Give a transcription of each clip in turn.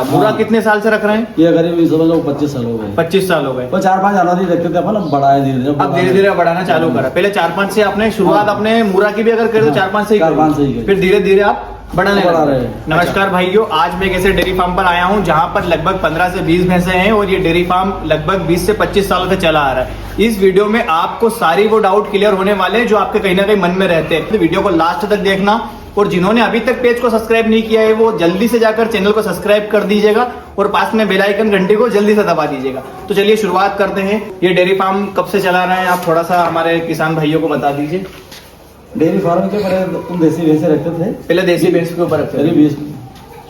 मुर्गा कितने साल से रख रहे हैं? ये करीब समझ लो 25 साल हो गए। 25 साल हो गए। तो 4-5 जानवर ही रखते थे अपन, अब बढ़ा है धीरे अब धीरे धीरे बढ़ाना चालू करा। पहले 4-5 से आपने शुरुआत अपने मुर्गा की भी अगर करें तो 4-5 से ही 4-5 से ही, फिर धीरे धीरे आप बढ़ाने बढ़ा लगे। रहे हैं। नमस्कार भाइयों, आज मैं एक ऐसे डेयरी फार्म पर आया हूं जहां पर लगभग 15 से 20 भैंसे हैं और ये डेयरी फार्म लगभग 20 से 25 सालों से चला आ रहा है। इस वीडियो में आपको सारी वो डाउट क्लियर होने वाले हैं जो आपके कहीं ना कहीं मन में रहते हैं। तो वीडियो को लास्ट तक देखना और जिन्होंने अभी तक पेज को सब्सक्राइब नहीं किया है वो जल्दी से जाकर चैनल को सब्सक्राइब कर दीजिएगा और पास में बेल आइकन घंटी को जल्दी से दबा दीजिएगा। तो चलिए शुरुआत करते हैं। ये डेयरी फार्म कब से चला रहे हैं, आप थोड़ा सा हमारे किसान भाइयों को बता दीजिए। डेयरी फार्म के पहले तुम देसी भैंसे रखते थे, पहले देसी भैंस के ऊपर रखते थे।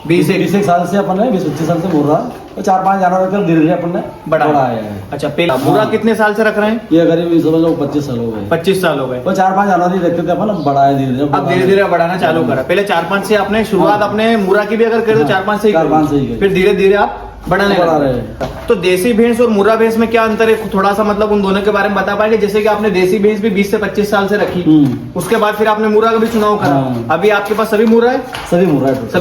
20 साल से अपन ने 20-25 साल से मुर्गा तो 4-5 जानवर रखकर धीरे धीरे अपन ने बढ़ाया है। अच्छा, पहले मुर्गा कितने साल से रख रहे हैं? ये करीब समझ लो 25 साल हो गए। 25 साल हो गए। तो 4-5 जानवर ही रखते थे अपन, अब बढ़ा है धीरे धीरे। अब धीरे धीरे बढ़ाना चालू करा। पहले 4-5 से आपने शुरुआत अपने मुर्गा की भी अगर करें तो 4-5 से ही, फिर धीरे धीरे आप बढ़ाने लगे। तो देसी भैंस और मुर्रा भैंस में क्या अंतर है, थोड़ा सा मतलब उन दोनों के बारे में बता पाएंगे? जैसे कि आपने देसी भैंस भी 20 से 25 साल से रखी, उसके बाद फिर आपने मुर्रा का भी चुनाव करा। अभी आपके पास सभी मुर्रा है? सभी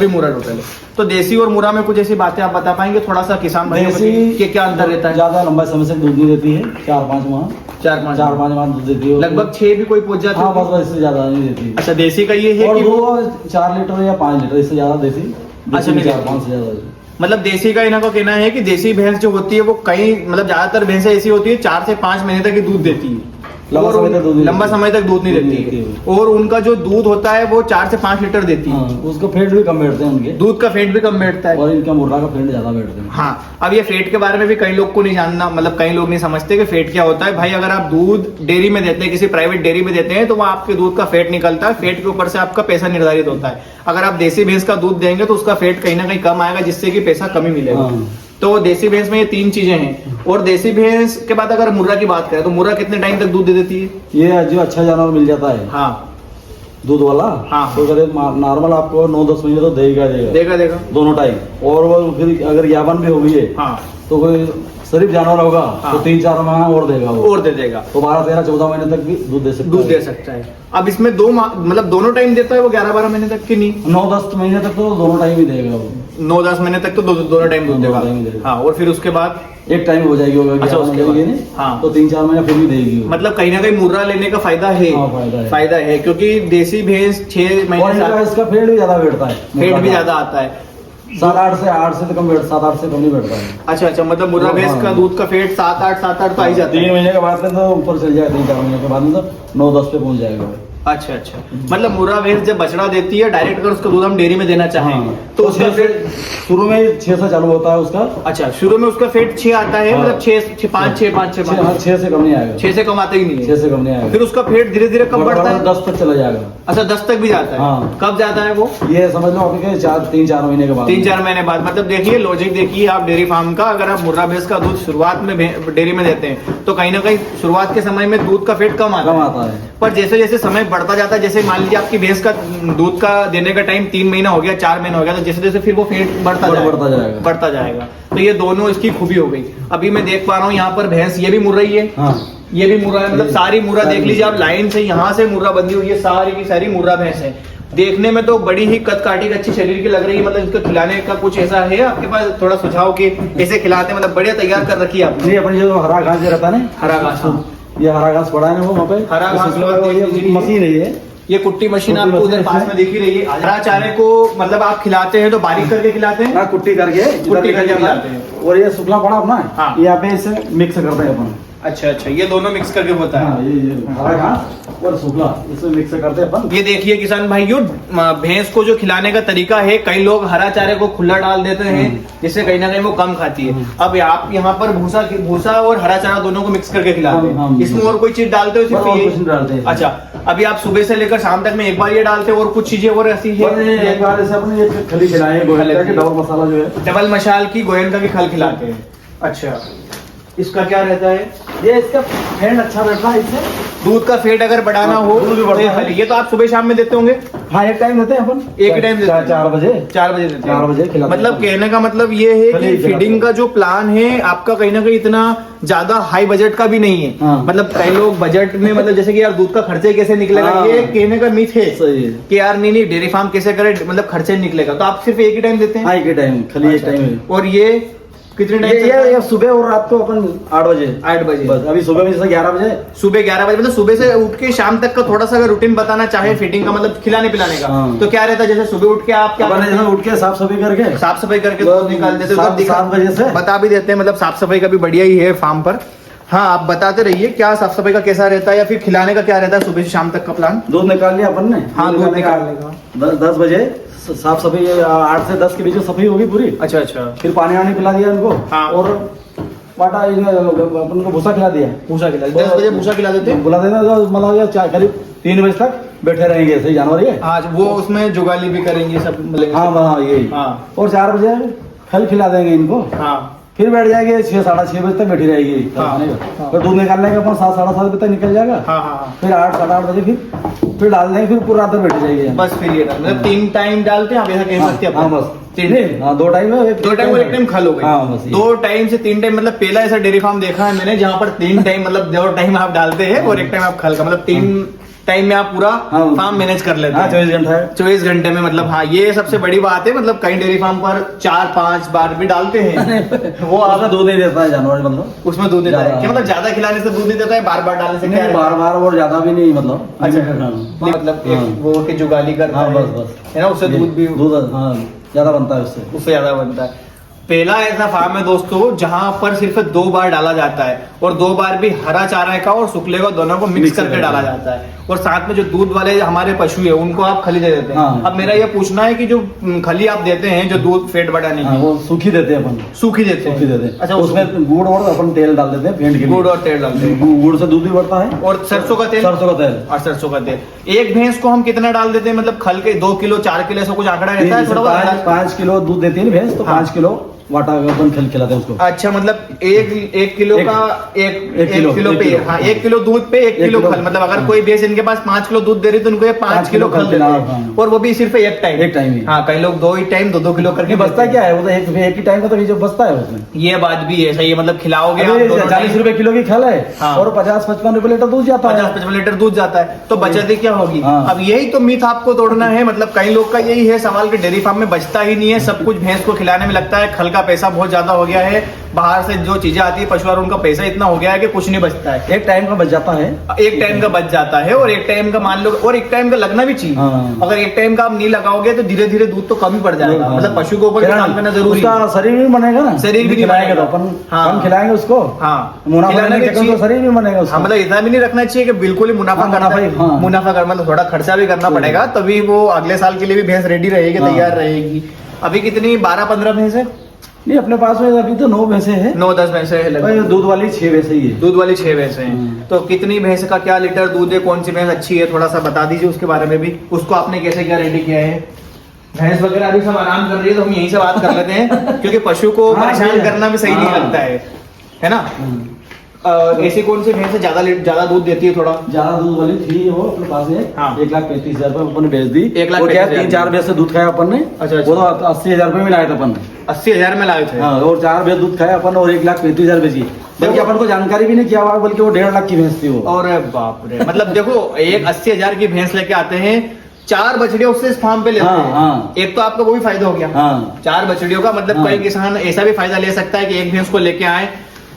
मुर्रा टोटल है। तो देसी और मुर्रा में कुछ ऐसी बातें आप बता पाएंगे थोड़ा सा किसान भाई के, क्या अंतर रहता है? ज्यादा लंबा समय से दूध नहीं देती है, 4-5 माह 4-5 माह दूध देती है, लगभग 6 भी कोई पहुंच जाती है। हाँ, बस इससे ज्यादा नहीं देती। अच्छा, देसी का ये है कि वो 4 लीटर या 5 लीटर, इससे ज्यादा देती। अच्छा, 4-5 से ज्यादा। मतलब देसी का इन्हों का कहना है कि देसी भैंस जो होती है वो कई मतलब ज्यादातर भैंसें ऐसी होती है 4 से 5 महीने तक ही दूध देती है, लंबा समय तक दूध नहीं देती है। और उनका जो दूध होता है वो 4 से 5 लीटर देती है। उसका फेट भी कम बैठते हैं, उनके दूध का फेट भी कम बैठता है और इनका मुर्गा का फेट ज्यादा बैठते हैं। हाँ, अब ये फेट के बारे में भी कई लोग को नहीं जानना, मतलब कई लोग नहीं समझते कि फेट क्या होता है। भाई अगर आप दूध डेयरी में देते हैं, किसी प्राइवेट डेयरी में देते हैं तो वहाँ आपके दूध का फेट निकलता है, फेट के ऊपर से आपका पैसा निर्धारित होता है। अगर आप देसी भैंस का दूध देंगे तो उसका फेट कहीं ना कहीं कम आएगा, जिससे कि पैसा कम ही मिलेगा। तो देसी भैंस में ये 3 चीजें हैं। और देसी भैंस के बाद अगर मुर्रा की बात करें तो मुर्रा कितने टाइम तक दूध दे देती है? ये जो अच्छा जानवर मिल जाता है, हाँ, दूध वाला, हाँ, तो अगर नॉर्मल आपको 9-10 महीने तो देगा दोनों टाइम। और वो फिर अगर यावन भी हो गई है, हाँ, तो कोई शरीफ जानवर होगा, हाँ, तो 3-4 माह और देगा, वो और दे देगा, तो 12-13-14 महीने तक भी दूध दे सकता है। अब इसमें मतलब दोनों टाइम देता है वो 11-12 महीने तक की नहीं? 9-10 महीने तक तो दोनों टाइम ही देगा वो। 9-10 महीने तक तो दोनों टाइम दूध देगा। हाँ, और फिर उसके बाद एक टाइम हो जाएगी होगा। अच्छा, उसके बाद हाँ, तो 3-4 महीने फिर भी देगी। मतलब कहीं ना कहीं मुर्रा लेने का फायदा है। हाँ, फायदा है क्योंकि देसी भैंस 6 महीने इसका फेट भी ज्यादा बैठता है, फेट भी ज्यादा आता है। 7-8 से तो कम बैठ 7-8 से कम नहीं बैठता है। अच्छा, मतलब मुर्रा भैंस का दूध का फेट 7-8 तो आ ही जाता है। 3 महीने के बाद तो ऊपर चल जाएगा, 3-4 महीने के बाद में तो 9-10 पे पहुंच जाएगा। अच्छा, मतलब मुर्रा भैंस जब बछड़ा देती है डायरेक्ट अगर उसका दूध हम डेयरी में देना चाहें तो उसका फेट शुरू में 6 से चालू होता है उसका। अच्छा, शुरू में उसका फेट 6 आता है, मतलब 6 से कम नहीं आएगा, 6 से कम आता ही नहीं है, 6 से कम नहीं आएगा। फिर उसका फेट धीरे धीरे कम बढ़ता है, 10 तक चला जाएगा। अच्छा, 10 तक भी जाता है। हाँ। कब जाता है वो? ये समझ लो आपके 3-4 महीने के बाद। 3-4 महीने बाद। मतलब देखिए लॉजिक देखिए आप डेयरी फार्म का, अगर आप मुर्रा भैंस का दूध शुरुआत में डेयरी में देते हैं तो कहीं ना कहीं शुरुआत के समय में दूध का फेट कम आता है, पर जैसे जैसे समय बढ़ता जाता है, जैसे मान लीजिए आपकी भैंस का दूध का देने का टाइम 3 महीना हो गया, 4 महीना हो गया, तो जैसे जैसे फिर वो फेट बढ़ता जाएगा। तो ये दोनों इसकी खूबी हो गई। अभी मैं देख पा रहा हूँ यहाँ पर भैंस ये भी मुर्रा ही है। हाँ, ये भी मुर्रा है, मतलब सारी मुर्रा देख लीजिए आप, लाइन से यहाँ से मुर्रा बंधी हुई है, सारी की सारी मुर्रा भैंस है। देखने में तो बड़ी ही कद काठी अच्छी शरीर की लग रही है। मतलब इसको खिलाने का कुछ ऐसा है आपके पास थोड़ा सुझाव कि कैसे खिलाते, मतलब बढ़िया तैयार कर रखी है आपने? अपनी जो हरा घास रहता है ना, हरा घास, ये हरा घास पड़ा है ना वहाँ पे, हरा घास मशीन है ये कुट्टी मशीन आपको उधर पास में दिख ही रही है। हरा चारे को मतलब आप खिलाते हैं तो बारीक करके खिलाते हैं? कुट्टी करके खिलाते हैं। और ये सूखला पड़ा अपना, यहाँ पे इसे मिक्स करते हैं अपन। अच्छा, ये दोनों मिक्स करके होता है। ये हरा घास और सूखला इसमें मिक्स करते हैं अपन। ये देखिए किसान भाइयों, भैंस को जो खिलाने का तरीका है, कई लोग हरा चारे को खुला डाल देते हैं जिससे कहीं ना कहीं वो कम खाती है। अब आप यहाँ पर भूसा और हरा चारा दोनों को मिक्स करके खिलाते हैं। इसमें और कोई चीज डालते हो? सिर्फ डालते हैं। अच्छा, अभी आप सुबह से लेकर शाम तक में एक बार ये डालते हैं और कुछ चीजें और ऐसी है? एक बार ऐसे अपने ये खली खिलाए, डबल मसाला जो है, डबल मसाल की गोयनका की खल खिलाते हैं। अच्छा, इसका क्या रहता है? ये इसका फैट अच्छा रहता है, इससे दूध का फेट अगर बढ़ाना हो दूध भी बढ़ता है। ये तो आप सुबह शाम में देते होंगे? हाँ, एक टाइम देते हैं अपन, एक ही टाइम देते हैं? 4 बजे 4 बजे देते हैं। 4 बजे खिलाते हैं। मतलब कहने का मतलब ये है कि फीडिंग का जो प्लान है आपका कहीं ना कहीं इतना ज्यादा हाई बजट का भी नहीं है। हाँ। मतलब कई लोग बजट में मतलब जैसे कि यार दूध का खर्चे कैसे निकलेगा, हाँ। ये कहने का मिथ है सही है। कि यार नहीं डेयरी फार्म कैसे करे, मतलब खर्चे निकलेगा। तो आप सिर्फ एक ही टाइम देते हैं? हाँ, एक ही टाइम, खाली एक टाइम है। और ये कितने टाइम? ये सुबह और रात को अपन 8 बजे 8 बजे बस। अभी सुबह में जैसे 11 बजे, सुबह 11 बजे, मतलब सुबह से उठ के शाम तक का थोड़ा सा अगर रूटीन बताना चाहे फीडिंग का, मतलब खिलाने पिलाने का, हाँ। तो क्या रहता है? जैसे सुबह उठ के आप क्या अपन जैसे उठ के साफ सफाई करके साफ सफाई करके दूध निकाल देते हो? 7 बजे से बता भी देते हैं, मतलब साफ सफाई का भी बढ़िया ही है फार्म पर। हाँ, आप बताते रहिए क्या साफ सफाई का कैसा रहता है या फिर खिलाने का क्या रहता है सुबह से शाम तक का प्लान? दूध निकाल लिया अपन ने। हाँ, दूध निकालने का 10 बजे साफ सफाई, 8 से 10 के बीच में सफाई होगी पूरी। अच्छा अच्छा। फिर पानी वानी पिला दिया उनको। हाँ। और वाटा अपन को भूसा खिला दिया। भूसा खिला 10 बजे भूसा खिला देते हैं? बुला देना, मतलब करीब 3 बजे तक बैठे रहेंगे ऐसे ही जानवर ये। हाँ, वो उसमें जुगाली भी करेंगे सब मिलेंगे। हाँ, यही। हाँ। और 4 बजे खल खिला देंगे इनको। हाँ। फिर बैठ जाएंगे 6 साढ़े 6 बजे तक बैठी रहेगी। हाँ। फिर दूध निकालने का अपन 7 साढ़े 7 बजे तक निकल जाएगा। हाँ हाँ। फिर 8 साढ़े 8 बजे फिर डाल देंगे, फिर पूरा रात भर बैठी जाएगी। बस फिर ये मतलब 3 टाइम डालते हैं आप, ऐसा कह सकते हैं? हाँ, बस 3 टाइम। हाँ, 2 टाइम है, 2 टाइम और 1 टाइम खा लो। हाँ, बस 2 टाइम से 3 टाइम, मतलब पहला ऐसा डेयरी फार्म देखा है मैंने जहाँ पर 3 टाइम, मतलब 2 टाइम आप डालते हैं और 1 टाइम आप खल का, मतलब 3 टाइम में आप पूरा फार्म मैनेज कर लेते हैं। 24 घंटा है। 24 घंटे में, मतलब हाँ, ये सबसे बड़ी बात है। मतलब कई डेयरी फार्म पर 4-5 बार भी डालते हैं वो आपका दूध नहीं देता है जानवर, मतलब उसमें दूध देता है क्या? मतलब ज्यादा खिलाने से दूध नहीं देता है, बार बार डालने से? क्या बार बार और ज्यादा भी नहीं, मतलब अच्छा, मतलब वो के जुगाली करता है, बस है ना, उससे दूध भी ज्यादा बनता है, उससे ज्यादा बनता है। पहला ऐसा फार्म है दोस्तों जहां पर सिर्फ 2 बार डाला जाता है, और 2 बार भी हरा चारा का और सूखले का दोनों को मिक्स करके डाला जाता है। और साथ में जो दूध वाले हमारे पशु है उनको आप खली दे देते हैं। हाँ। अब मेरा ये पूछना है कि जो खली आप देते हैं, जो दूध फेट बढ़ाने की, वो सूखी देते हैं अपन? सूखी देते हैं। अच्छा, उसमें गुड़ और अपन तेल डाल देते हैं, फेंट के गुड़ और तेल डालते हैं। गुड़ से दूध भी बढ़ता है। और सरसों का तेल और सरसों का तेल। एक भैंस को हम कितना डाल देते हैं, मतलब खल के 2 किलो 4 किलो ऐसा कुछ आंकड़ा रहता है? थोड़ा 5 किलो दूध देती है भैंस, तो 5 किलो वाटा अपन खिलाते हैं उसको। अच्छा, मतलब एक किलो का एक किलो पे, हाँ, 1 किलो दूध पे 1 किलो खल। मतलब अगर कोई भैंस इनके पास 5 किलो दूध दे रही है तो उनको ये 5 किलो खल देना है, और वो भी सिर्फ एक टाइम ही। हाँ, कई लोग 2 ही टाइम 2-2 किलो करके। बचता क्या है, वो तो एक ही टाइम का तो जो बचता है उसमें। ये बात भी है, सही है। मतलब खिलाओगे 40 रुपए किलो की खल है। हाँ। और 50-55 रुपए लीटर दूध जाता है। 50-55 लीटर दूध जाता है, तो बचत क्या होगी? हाँ। अब यही तो मिथ आपको तोड़ना है। मतलब कई लोग का यही है सवाल कि डेयरी फार्म में बचता ही नहीं है, सब कुछ भैंस को खिलाने में लगता है, खल का पैसा बहुत ज्यादा हो गया है, बाहर से जो चीजें आती है पशु और उनका पैसा इतना हो गया है कि कुछ नहीं बचता है। एक टाइम का बच जाता है, एक टाइम का बच जाता है, और एक टाइम का मान लो, और एक टाइम का लगना भी चाहिए। हाँ। अगर एक टाइम का आप नहीं लगाओगे तो धीरे धीरे दूध तो कम ही पड़ जाएगा। हाँ। मतलब पशु के ऊपर भी काम करना जरूरी है। उसका शरीर भी बनेगा ना, शरीर भी नहीं खिलाएंगे बनेगा तो अपन। हाँ। हम खिलाएंगे उसको। हाँ, मुनाफा तो शरीर भी बनेगा उसका। मतलब इतना भी नहीं रखना चाहिए कि बिल्कुल ही मुनाफा कर, मतलब थोड़ा खर्चा भी करना पड़ेगा, तभी वो अगले साल के लिए भी भैंस रेडी रहेगी, तैयार रहेगी। अभी कितनी 12-15 भैंस है? नहीं, अपने पास में अभी तो 9 भैंसे हैं। 9-10 भैंसे है। दूध वाली 6 भैंसे ही है। दूध वाली 6 भैंसे हैं। तो कितनी भैंस का क्या लीटर दूध है, कौन सी भैंस अच्छी है, थोड़ा सा बता दीजिए उसके बारे में भी। उसको आपने कैसे क्या रेडी किया है? भैंस वगैरह अभी सब आराम कर रही है तो हम यहीं से बात कर लेते हैं क्योंकि पशु को परेशान करना भी सही नहीं लगता है ना? ऐसी कौन सी भैंस ज्यादा दूध देती है? थोड़ा ज्यादा दूध वाली थी वो अपने पास है। हाँ। 1,35,000 रुपए अपन ने बेच दी। 1,35,000 भैंस से दूध खाया अपन ने। अच्छा, वो तो 80,000 रुपए में लाए थे अपन ने। 80,000 में लाए थे। हाँ, और 4 भैंस दूध खाया अपन, और 1,35,000 बेची। बल्कि अपन को जानकारी भी नहीं किया हुआ, बल्कि वो 1.5 लाख की भैंस थी वो। और बाप रे, मतलब देखो, एक 80,000 की भैंस लेके आते हैं, 4 बछड़ियों उससे इस फार्म पे लेते हैं। हाँ। एक तो आपका वो भी फायदा हो गया। हाँ। 4 बछड़ियों का मतलब कोई किसान ऐसा भी फायदा ले सकता है कि एक भैंस को लेके आए,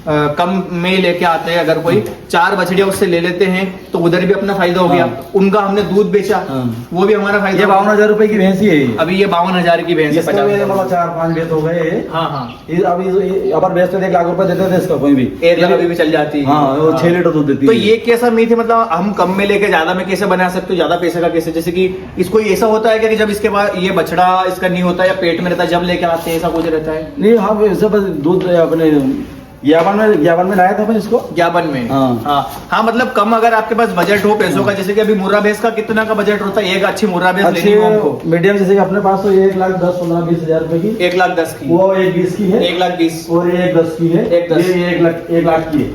कम में लेके आते हैं, अगर कोई 4 बछड़ियां उससे ले लेते हैं तो उधर भी अपना फायदा हो गया। उनका हमने दूध बेचा, वो भी हमारा फायदा। ये 52,000 रुपए की भैंस ही है। अभी ये 52,000 की भैंस है। 4-5 भैंस हो गए। हाँ। अभी अपन भैंस 1 लाख रुपए देते थे इसका, कोई भी 1 लाख अभी भी चल जाती है। 6 लीटर दूध देती है। तो ये कैसा मीट है? मतलब हम कम में लेके ज्यादा में कैसे बना सकते हो, ज्यादा पैसे का कैसे? जैसे कि इसको ऐसा होता है कि जब इसके बाद ये बछड़ा इसका नहीं होता या पेट में रहता है, जब लेके आते हैं, ऐसा कुछ रहता है? नहीं, हाँ, दूध अपने यावन में लाया था अपन इसको, यावन में। हाँ, मतलब कम अगर आपके पास बजट हो पैसों का, जैसे कि अभी मुर्रा भैंस का कितना का बजट होता है एक अच्छी मुर्रा भैंस लेनी हो हमको? मीडियम जैसे कि अपने पास तो 1,10,15,20,000 रुपए की, 1,10,000 की, वो 1,20,000 की है, 1,20,000 और 1,10,000 की है, ये 1,00,000 की है।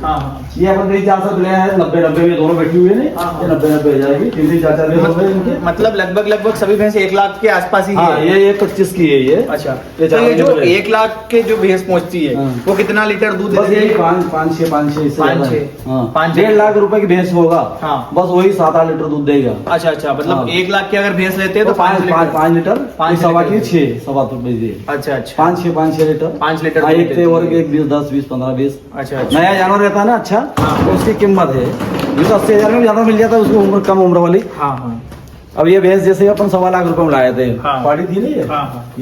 ये अपन 3-4 ले आए हैं, 90-90 में दोनों बैठी हुई है, ये 90-90 हो जाएगी, 3-4 मतलब लगभग सभी भैंस 1,00,000 के आसपास ही है। ये 25 की है ये। अच्छा, तो ये जो 1,00,000 के जो भैंस पहुंचती है वो कितना लीटर दूध बस यही 5-6 1.5 लाख रुपए की भैंस होगा, बस वही 7-8 लीटर दूध देगा। अच्छा, मतलब 1,00,000 की अगर भैंस लेते हैं तो 5 लीटर, 5 रुपए। अच्छा, 5-6 लीटर, 5 लीटर एक 20, 10, 20, 15, 20। अच्छा, नया जानवर रहता है ना, अच्छा तो उसकी कीमत है 80,000 में ज्यादा मिल जाता है उसको, कम उम्र वाली। अब ये भैंस जैसे अपन 1.25 लाख रुपए में लाए थे, पाड़ी थी नहीं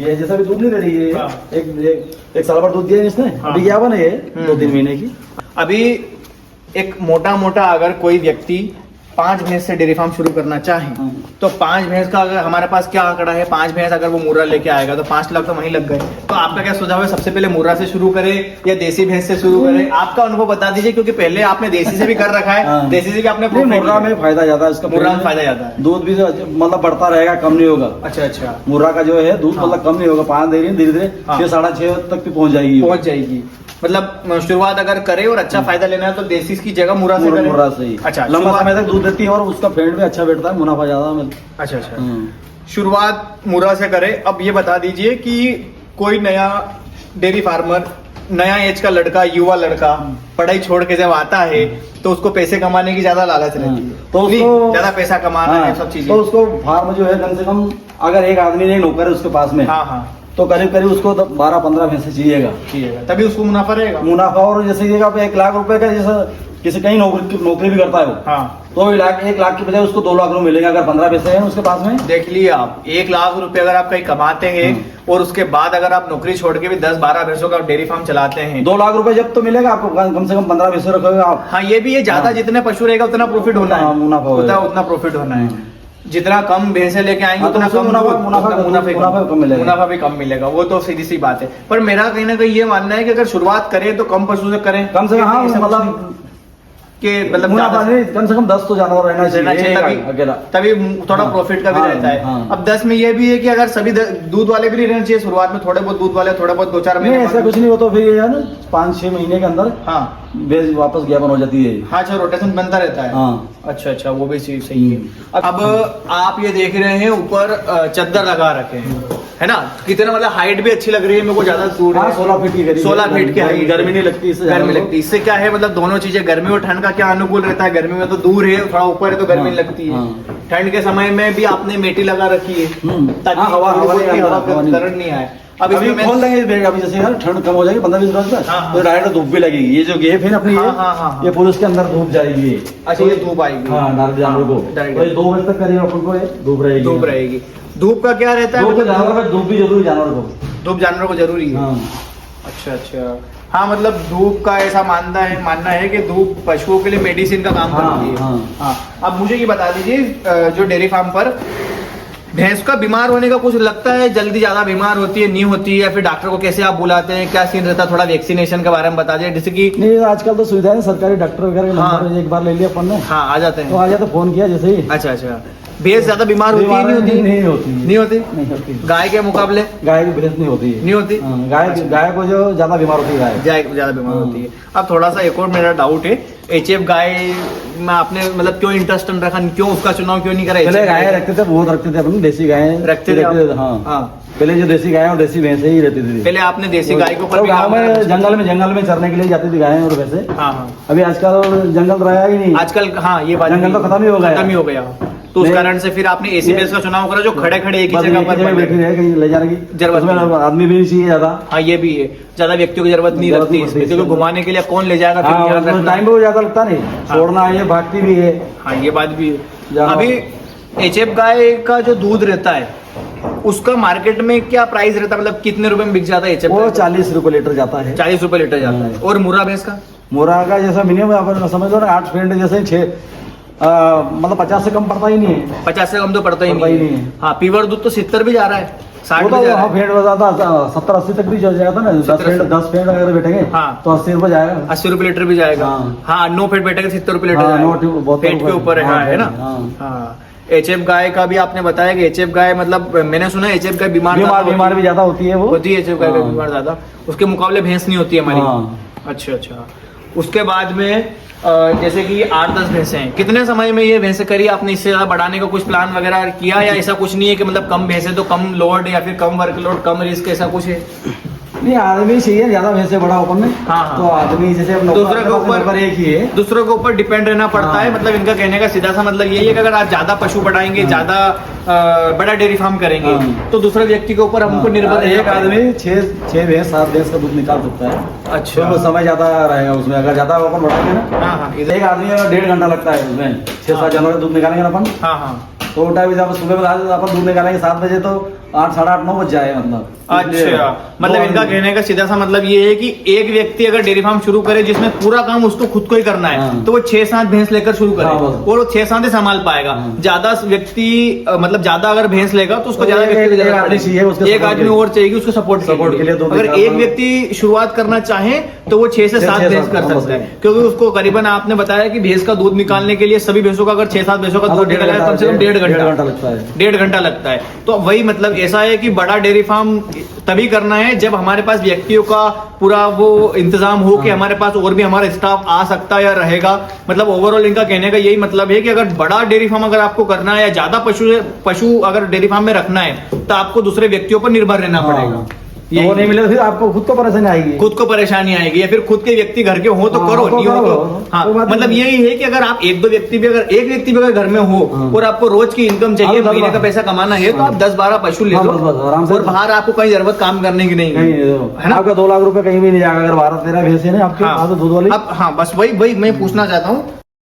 ये जैसा भी दूध नहीं दे रही है, एक साल भर दूध दिया इसने, अभी क्या बने 2-3 महीने की। अभी एक मोटा अगर कोई व्यक्ति 5 भैंस से डेयरी फार्म शुरू करना चाहे तो 5 भैंस का अगर हमारे पास क्या आंकड़ा है, 5 भैंस अगर वो मुर्रा लेके आएगा तो 5 लाख तो वहीं लग गए। तो आपका क्या सुझाव है, सबसे पहले मुर्रा से शुरू करें या देसी भैंस से शुरू करें? आपका अनुभव बता दीजिए, क्योंकि पहले आपने देसी से भी कर रखा है, देसी से भी आपने मुर्रा में फायदा ज्यादा है, इसका मुर्रा में फायदा ज्यादा है, दूध भी मतलब बढ़ता रहेगा, कम नहीं होगा। अच्छा, मुर्रा का जो है दूध मतलब कम नहीं होगा, 5 धीरे धीरे 6-6.5 तक भी पहुंच जाएगी। मतलब शुरुआत अगर करे और अच्छा फायदा लेना है तो देसी की जगह मुर्रा से करें। मुर्रा से ही अच्छा लंबा समय तक दूध देती है और उसका फेट भी अच्छा बैठता है, मुनाफा ज्यादा मिलता है। अच्छा, शुरुआत मुर्रा से करे। अब ये बता दीजिए कि कोई नया डेयरी फार्मर, नया एज का लड़का, युवा लड़का पढ़ाई छोड़ के जब आता है तो उसको पैसे कमाने की ज्यादा लालच रहती है, तो उसको ज्यादा पैसा कमाना है सब चीजें, तो उसको फार्म जो है कम से कम अगर एक आदमी ने नौकर है उसके पास में, तो करीब उसको 12-15 भैंसे चाहिएगा, तभी उसको मुनाफा रहेगा। मुनाफा, और जैसे 1 लाख रुपए का जैसा किसी कहीं नौकरी भी करता है वो, तो 1 लाख की बजाय उसको 2 लाख रुपए मिलेगा अगर 15 पैसे हैं उसके पास में। देख लिए आप, 1 लाख रुपए अगर आप कहीं कमाते हैं और उसके बाद अगर आप नौकरी छोड़ के भी 10-12 भैंसों का डेयरी फार्म चलाते हैं, 2 लाख रुपए जब तो मिलेगा आपको, कम से कम 15 भैंसे रखोगे आप। हाँ, ये भी है, ज्यादा जितने पशु रहेगा उतना प्रॉफिट होना है, मुनाफा उतना प्रॉफिट होना है। जितना कम भैंसे लेके आएंगे उतना कम मुनाफा भी कम मिलेगा, वो तो सीधी सी बात है। पर मेरा कहीं ना कहीं ये मानना है कि अगर शुरुआत करें तो कम पशु से करें, कम से कम मतलब मुनाफा नहीं, कम से कम 10 तो जानवर रहना चाहिए, तभी थोड़ा प्रॉफिट का भी रहता है। अब 10 में ये भी है कि अगर सभी दूध वाले भी नहीं रहना चाहिए शुरुआत में, थोड़े बहुत दूध वाले, थोड़े बहुत 2-4 महीने, ऐसा कुछ नहीं हो तो फिर यार 5-6 महीने के अंदर भैंस वापस ज्ञापन हो जाती है। अच्छा, रोटेशन बनता रहता है। अच्छा, वो भी चीज सही है। अब आप ये देख रहे हैं ऊपर चद्दर लगा रखे हैं, है ना, कितना मतलब हाइट भी अच्छी लग रही है मेरे को, ज्यादा दूर 16 फीट की, 16 फीट की हाइट, गर्मी नहीं लगती इससे क्या है, मतलब दोनों चीजें, गर्मी और ठंड का क्या अनुकूल रहता है, गर्मी में तो दूर है, थोड़ा ऊपर है तो गर्मी लगती है, ठंड के समय में भी आपने मेटी लगा रखी है ताकि हवा करंट नहीं आए। अभी खोल देंगे, अभी जैसे ठंड कम हो जाएगी 15-20 रोज तक, तो डायरेक्ट धूप भी लगेगी, ये जो गेप है ना अपनी, ये पूरे उसके अंदर धूप जाएगी। अच्छा, ये धूप आएगी डायरेक्ट जानवर को, 2 बजे तक करेगा अपन को धूप रहेगी। धूप का क्या रहता है, धूप भी जरूरी जानवर को जरूरी है। अच्छा, हाँ, मतलब धूप का ऐसा मानना है कि धूप पशुओं के लिए मेडिसिन का काम करती है। अब मुझे ये बता दीजिए, जो डेयरी फार्म पर भैंस का बीमार होने का कुछ लगता है, जल्दी ज्यादा बीमार होती है, नहीं होती है, या फिर डॉक्टर को कैसे आप बुलाते हैं, क्या सीन रहता है, थोड़ा वैक्सीनेशन के बारे में बता दीजिए। जैसे कि नहीं, आजकल तो सुविधा है, सरकारी डॉक्टर वगैरह एक बार ले लिया अपन ने, आ जाते हैं, तो आ जाते, फोन किया जैसे ही। अच्छा, भैंस ज्यादा बीमार होती है? नहीं होती। गाय के मुकाबले गाय की भैंस नहीं होती। गाय को जो ज्यादा बीमार होती है, गाय ज्यादा बीमार होती है। अब थोड़ा सा एक और मेरा डाउट है, HF गाय में आपने मतलब क्यों इंटरेस्ट रखा, क्यों उसका चुनाव क्यों नहीं करा? पहले गाय रखते थे अपन, देसी गाय रखते थे। पहले जो देसी गाय और देसी भैंसे ही रहती थी। पहले आपने देसी गाय को गाँव में जंगल में चरने के लिए जाती थी गायें और भैंसे। अभी आजकल जंगल रहा ही नहीं, आजकल ये बात, जंगल तो खत्म ही हो गया। तो उस कारण से फिर आपने एसी बेस का चुनाव करा, जो खड़े एक ही जगह पर बैठी रहे, कहीं ले जाने की जरूरत, आदमी भी नहीं चाहिए ज्यादा। हाँ, ये भी है, ज्यादा व्यक्तियों की जरूरत नहीं लगती, क्योंकि घुमाने के लिए कौन ले जाएगा, टाइम भी ज्यादा लगता नहीं, छोड़ना है, भागती भी है। हाँ, ये बात भी है। अभी HF गाय का जो दूध रहता है उसका मार्केट में क्या प्राइस रहता है, मतलब कितने रुपए में बिक जाता है? वो 40 रुपए लीटर जाता है। 40 रुपए लीटर जाता है। और मुर्रा भैंस का? मुर्रा का जैसा मिनिमम समझ लो ना, 8 फेंट जैसे 6, मतलब 50 से कम पड़ता ही नहीं है। 50 से कम तो पड़ता ही नहीं है। हाँ, पीवर दूध तो 70 भी जा रहा है। 60 वो भी तो जा रहा हाँ, है। फेड बताता 70-80 तक भी चल जाएगा ना, 10 फेड अगर बैठेंगे हाँ। तो 80 रुपए जाएगा। 80 रुपए लीटर भी जाएगा। हाँ। हाँ 9 फेट बैठेगा 70 रुपए लीटर हाँ, जाएगा। 9 बहुत फेट के ऊपर है, हाँ, है ना। हाँ। हाँ एचएफ गाय का भी आपने बताया कि एचएफ गाय मतलब मैंने सुना है एचएफ गाय बीमार बीमार भी ज्यादा होती है वो, होती है एचएफ गाय हाँ। बीमार ज्यादा, उसके मुकाबले भैंस नहीं होती है हमारी। हाँ। अच्छा अच्छा। उसके बाद में जैसे कि 8-10 भैंसें हैं, कितने समय में ये भैंसें करी आपने, इससे ज्यादा बढ़ाने का कुछ प्लान वगैरह किया, या ऐसा कुछ नहीं है कि मतलब कम भैंसें तो कम लोड या फिर कम वर्कलोड कम रिस्क, ऐसा कुछ है? नहीं आदमी चाहिए ज्यादा भैंसे बड़ा ओपन में। हाँ। तो आदमी जैसे दूसरे के ऊपर एक ही है, दूसरों के ऊपर डिपेंड रहना पड़ता हाँ। है। मतलब इनका कहने का सीधा सा मतलब यही है कि अगर आप ज्यादा पशु बढ़ाएंगे, हाँ। ज्यादा बड़ा डेयरी फार्म करेंगे, हाँ। तो दूसरे व्यक्ति के ऊपर हमको निर्भर रहना एक आदमी 6 भैंस 7 भैंस का दूध निकाल सकता है। अच्छा। तो समय ज्यादा रहेगा उसमें, अगर ज्यादा ओपन बढ़ाएंगे ना। हाँ हाँ एक आदमी का 1.5 घंटा लगता है उसमें, 6-7 जानवर का दूध निकालेंगे ना अपन। हाँ हाँ। तो टाइम जब सुबह में अपन दूध निकालेंगे 7 बजे, तो 8 साढ़े 8 9 बज जाए मतलब। अच्छा मतलब इनका कहने का सीधा सा मतलब ये है कि एक व्यक्ति अगर डेयरी फार्म शुरू करे जिसमें पूरा काम उसको खुद को ही करना है, हाँ। तो वो 6-7 भैंस लेकर शुरू करे, हाँ, बस। और वो 6-7 ही संभाल पाएगा। हाँ। ज्यादा व्यक्ति मतलब ज्यादा अगर भैंस लेगा तो उसको तो ज्यादा एक- व्यक्ति की एक जरूरत आदमी चाहिए उसके पड़ेगी। एक support आदमी के लिए। और चाहिए उसको सपोर्ट के लिए दो अगर निकाल एक पाना। व्यक्ति शुरुआत करना चाहे तो वो 6 से 7 छह- भैंस सात, कर हाँ, सकता है, बस। क्योंकि उसको करीबन आपने बताया कि भैंस का दूध निकालने के लिए सभी भैंसों का अगर 6-7 भैंसों का दूध निकालना है कम से कम 1.5 घंटा लगता है। 1.5 घंटा लगता है। तो वही मतलब ऐसा है कि बड़ा डेयरी फार्म तभी करना है जब हमारे पास व्यक्तियों का पूरा वो इंतजाम हो कि हमारे पास और भी हमारा स्टाफ आ सकता है या रहेगा। मतलब ओवरऑल इनका कहने का यही मतलब है कि अगर बड़ा डेयरी फार्म अगर आपको करना है या ज्यादा पशु अगर डेयरी फार्म में रखना है तो आपको दूसरे व्यक्तियों पर निर्भर रहना पड़ेगा। ये वो नहीं मिले तो फिर आपको खुद को परेशानी आएगी, खुद को परेशानी आएगी, या फिर खुद के व्यक्ति घर के हो तो हाँ, करो, तो नहीं हो करो। तो हाँ। कोई बात मतलब नहीं। यही है कि अगर आप एक व्यक्ति भी अगर घर में हो हाँ। और आपको रोज की इनकम चाहिए, हाँ, महीने का पैसा कमाना है, तो आप 10-12 पशु ले हाँ, लो, बस, आराम से। और बाहर आपको कहीं जरूरत काम करने की नहीं नहीं है। है ना, आपका 2 लाख रुपए कहीं भी नहीं जाएगा अगर 12-13 भैंसे ना आपके हाँ। पास दूध वाली। अब हाँ बस वही मैं पूछना चाहता हूँ